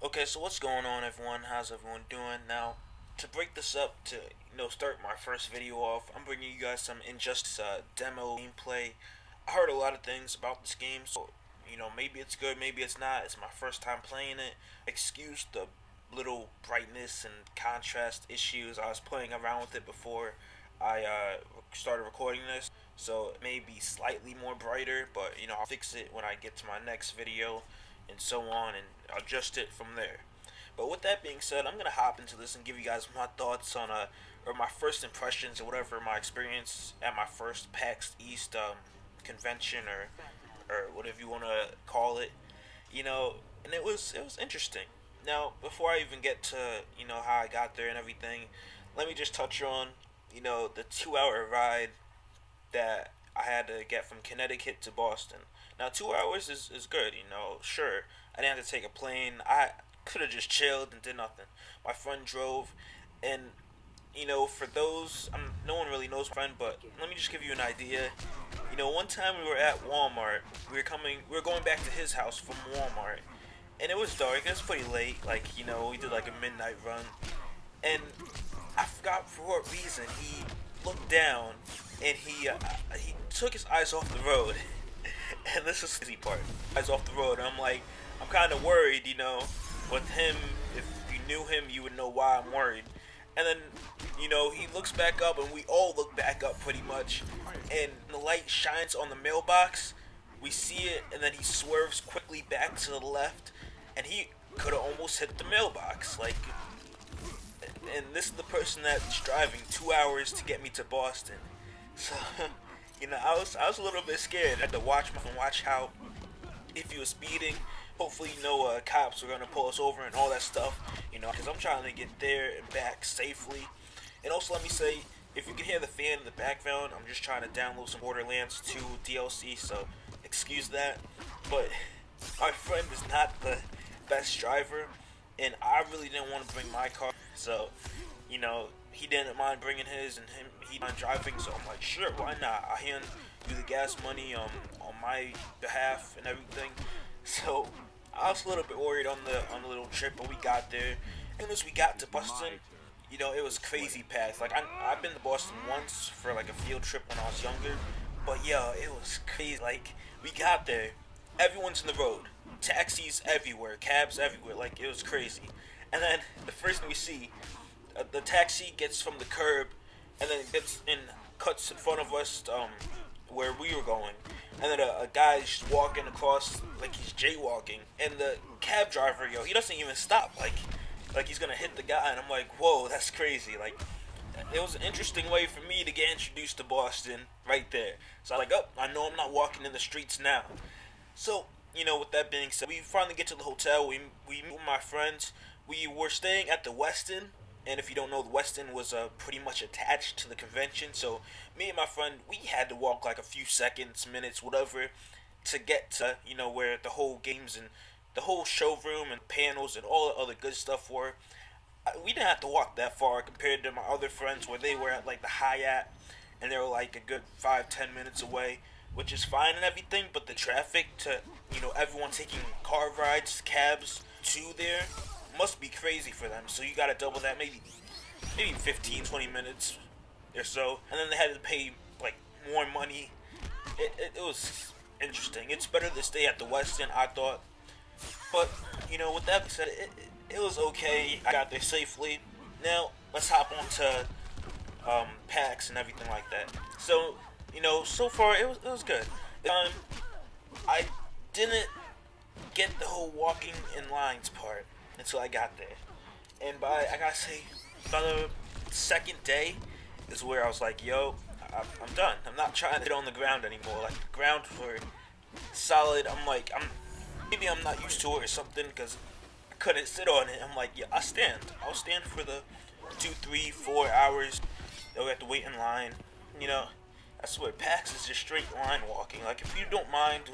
Okay, so what's going on, everyone? How's everyone doing? Now, to break this up, to start my first video off, I'm bringing you guys some Injustice demo gameplay. I heard a lot of things about this game, so maybe it's good, maybe it's not. It's my first time playing it. Excuse the little brightness and contrast issues. I was playing around with it before I started recording this, so it may be slightly more brighter, but I'll fix it when I get to my next video and so on, and adjust it from there. But with that being said, I'm gonna hop into this and give you guys my thoughts on or my first impressions or whatever, my experience at my first PAX East convention, or whatever you wanna call it. And it was interesting. Now, before I even get to how I got there and everything, let me just touch on the 2 hour ride that I had to get from Connecticut to Boston. Now, 2 hours is good, sure. I didn't have to take a plane. I could have just chilled and did nothing. My friend drove, and, for those, no one really knows my friend, but let me just give you an idea. One time we were at Walmart. We were going back to his house from Walmart, and it was dark. It was pretty late. Like, we did like a midnight run, and I forgot for what reason he looked down and he took his eyes off the road. And this is the crazy part. Eyes off the road. And I'm kind of worried, with him. If you knew him, you would know why I'm worried. And then, he looks back up, and we all look back up pretty much. And the light shines on the mailbox. We see it, and then he swerves quickly back to the left, and he could have almost hit the mailbox. And this is the person that's driving 2 hours to get me to Boston. So, I was a little bit scared. I had to watch how, if he was speeding, hopefully cops were gonna pull us over and all that stuff. Because I'm trying to get there and back safely. And also, let me say, if you can hear the fan in the background, I'm just trying to download some Borderlands 2 DLC, so excuse that. But my friend is not the best driver, and I really didn't want to bring my car, so he didn't mind bringing his, and he mind driving. So I'm like, sure, why not? I hand you the gas money on my behalf and everything. So I was a little bit worried on the little trip, but we got there, and as we got to Boston, it was crazy packed. Like, I've been to Boston once for like a field trip when I was younger, but it was crazy. Like, we got there, everyone's in the road, taxis everywhere, cabs everywhere. Like, it was crazy. And then the first thing we see, the taxi gets from the curb, and then cuts in front of us, where we were going. And then a guy's just walking across, like he's jaywalking, and the cab driver, he doesn't even stop, like he's gonna hit the guy. And I'm like, whoa, that's crazy. Like, it was an interesting way for me to get introduced to Boston right there. So I'm like, oh, I know I'm not walking in the streets now. So, with that being said, we finally get to the hotel. We meet with my friends. We were staying at the Westin, and if you don't know, the Westin was pretty much attached to the convention. So me and my friend, we had to walk like a few seconds, minutes, whatever, to get to where the whole games and the whole showroom and panels and all the other good stuff were. We didn't have to walk that far compared to my other friends, where they were at like the Hyatt, and they were like a good 5-10 minutes away, which is fine and everything. But the traffic to everyone taking car rides, cabs to there, must be crazy for them. So you gotta double that, maybe 15-20 minutes or so, and then they had to pay like more money. It was interesting. It's better to stay at the Westin, I thought. But with that being said, it was okay. I got there safely. Now let's hop on to PAX and everything like that. So so far it was good. I didn't get the whole walking in lines part until I got there, and I gotta say, by the second day is where I was like, yo, I'm done. I'm not trying to get on the ground anymore. Like, the ground were solid. Maybe I'm not used to it or something, because I couldn't sit on it. I'm like, yeah, I'll stand for the 2, 3, 4 hours that we have to wait in line. I swear, PAX is just straight line walking. Like, if you don't mind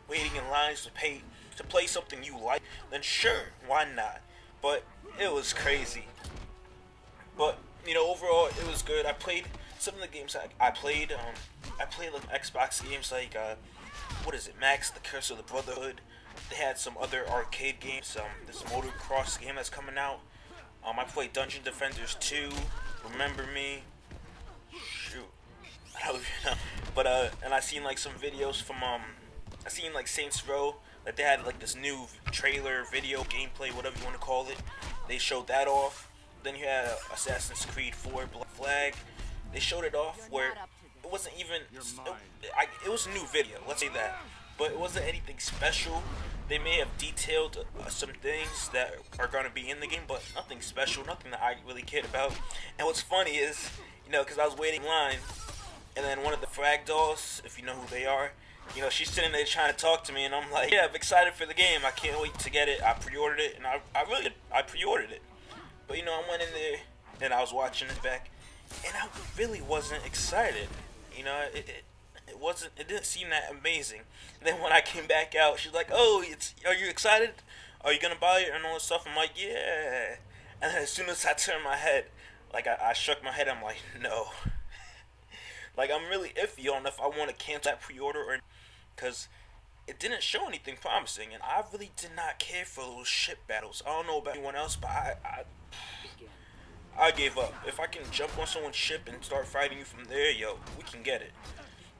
waiting in lines to play something you like, then sure, why not? But it was crazy. But overall, it was good. I played some of the games I played. I played like Xbox games like what is it, Max, The Curse of the Brotherhood. They had some other arcade games. This motocross game that's coming out. I played Dungeon Defenders 2. Remember Me. Shoot. I don't even know. But and I seen like some videos from I seen like Saints Row. Like they had like this new trailer, video, gameplay, whatever you want to call it. They showed that off. Then you had Assassin's Creed 4 Black Flag. They showed it off where it wasn't even. It was a new video. Let's say that. But it wasn't anything special. They may have detailed some things that are going to be in the game, but nothing special, nothing that I really cared about. And what's funny is, you know, because I was waiting in line, and then one of the frag dolls, if you know who they are, you know, she's sitting there trying to talk to me, and I'm like, yeah, I'm excited for the game. I can't wait to get it. I pre-ordered it, and I pre-ordered it. But, you know, I went in there, and I was watching it back, and I really wasn't excited. You know, it didn't seem that amazing. And then when I came back out, she's like, "Oh, are you excited? Are you gonna buy it and all this stuff?" I'm like, "Yeah." And then as soon as I turned my head, like I shook my head, I'm like, "No." Like I'm really iffy on if I want to cancel that pre-order or, because it didn't show anything promising, and I really did not care for those ship battles. I don't know about anyone else, but I gave up. If I can jump on someone's ship and start fighting you from there, yo, we can get it.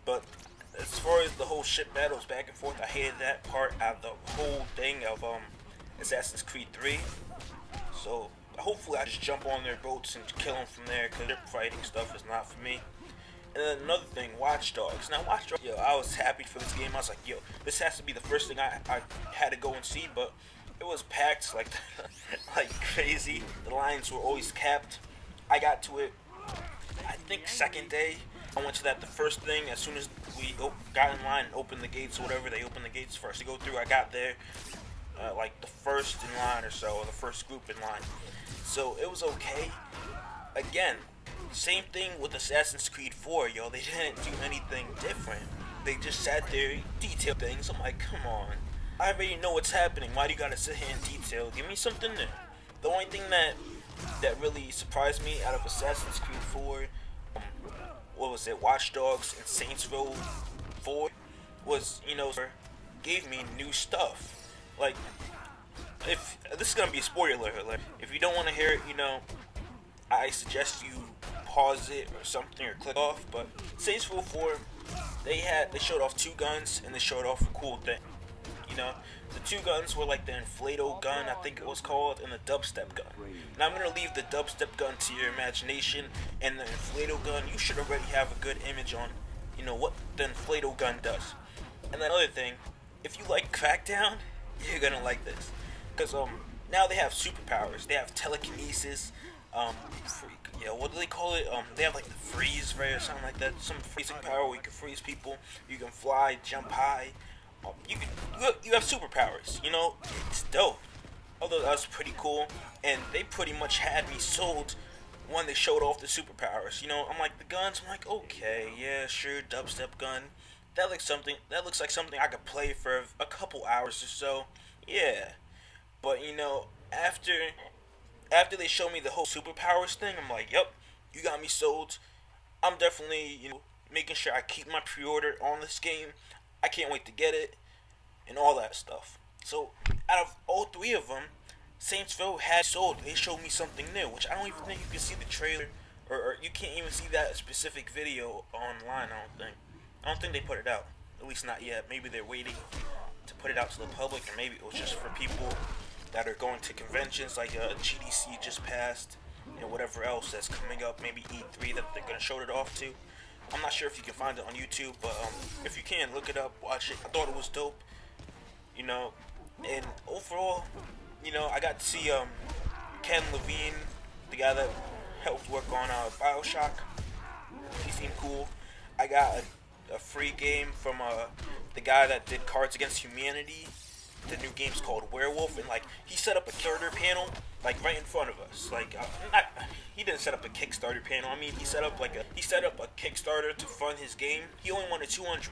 But as far as the whole ship battles back and forth, I hated that part out of the whole thing of Assassin's Creed 3. So hopefully I just jump on their boats and kill them from there, because ship fighting stuff is not for me. And then another thing, Watch Dogs. Now Watch Dogs, yo, I was happy for this game. I was like, yo, this has to be the first thing I had to go and see, but it was packed like like crazy. The lines were always capped. I got to it, I think second day. I went to that the first thing. As soon as we got in line and opened the gates or whatever, they opened the gates for us to go through. I got there like the first in line or so, or the first group in line. So it was okay. Again, same thing with Assassin's Creed 4, yo. They didn't do anything different. They just sat there, detailed things. I'm like, come on. I already know what's happening. Why do you gotta sit here and detail? Give me something new. The only thing that really surprised me out of Assassin's Creed 4, what was it, Watch Dogs and Saints Row 4, was, you know, gave me new stuff. Like, if this is gonna be a spoiler alert, like, if you don't want to hear it, you know, I suggest you pause it or something or click off. But Saints Row 4, they showed off 2 guns, and they showed off a cool thing. You know, the 2 guns were like the inflato gun, I think it was called, and the dubstep gun. Now I'm gonna leave the dubstep gun to your imagination, and the inflato gun, you should already have a good image on, you know, what the inflato gun does. And then another thing, if you like Crackdown, you're gonna like this, because now they have superpowers. They have telekinesis, what do they call it? They have like the freeze ray or something like that. Some freezing power where you can freeze people. You can fly, jump high. You have superpowers, you know, it's dope. Although that's pretty cool, and they pretty much had me sold when they showed off the superpowers. You know, I'm like, the guns, I'm like, okay, yeah, sure, dubstep gun. That looks like something I could play for a couple hours or so. Yeah. But you know, after they showed me the whole superpowers thing, I'm like, yep, you got me sold. I'm definitely, you know, making sure I keep my pre-order on this game. I can't wait to get it, and all that stuff. So, out of all 3 of them, Saints Row had sold. They showed me something new, which I don't even think you can see the trailer, or you can't even see that specific video online, I don't think they put it out. At least not yet. Maybe they're waiting to put it out to the public, or maybe it was just for people that are going to conventions, like GDC just passed, and whatever else that's coming up, maybe E3 that they're going to show it off to. I'm not sure if you can find it on YouTube, but if you can, look it up, watch it. I thought it was dope, you know. And overall, you know, I got to see Ken Levine, the guy that helped work on Bioshock. He seemed cool. I got a free game from the guy that did Cards Against Humanity. The new game's called Werewolf, and like he set up a Kickstarter panel like right in front of us. Like he didn't set up a Kickstarter panel. I mean, he set up a Kickstarter to fund his game. He only wanted 200.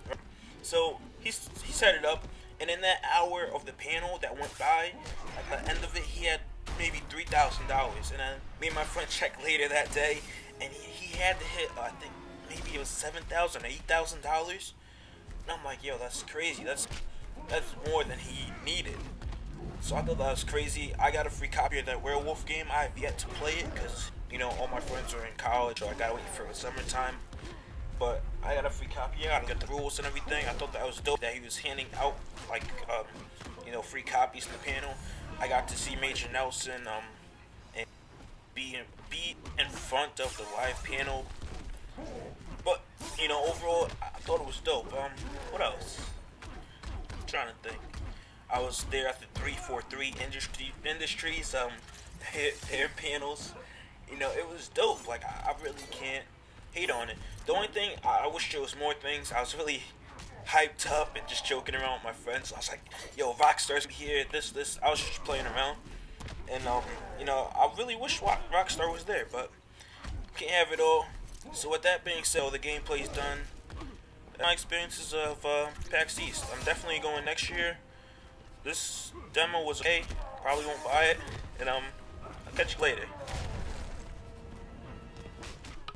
Right? So he set it up, and in that hour of the panel that went by, at the end of it, he had maybe $3,000. And then me and my friend checked later that day, and he had to hit I think maybe it was $7,000 or $8,000. And I'm like, yo, that's crazy. That's that's more than he needed. So I thought that was crazy. I got a free copy of that Werewolf game. I have yet to play it because, you know, all my friends are in college, or I gotta wait for the summertime. But I got a free copy. I gotta get the rules and everything. I thought that was dope that he was handing out like you know, free copies in the panel. I got to see Major Nelson and be in front of the live panel. But you know, overall, I thought it was dope. What else? I'm trying to think. I was there at the 343 Industries their panels. You know, it was dope. Like I really can't hate on it. The only thing I wish there was more things. I was really hyped up and just joking around with my friends. I was like, "Yo, Rockstar's here." This. I was just playing around, and you know, I really wish Rockstar was there, but can't have it all. So with that being said, the gameplay's done. My experiences of PAX East. I'm definitely going next year. This demo was okay. Probably won't buy it, and I'll catch you later.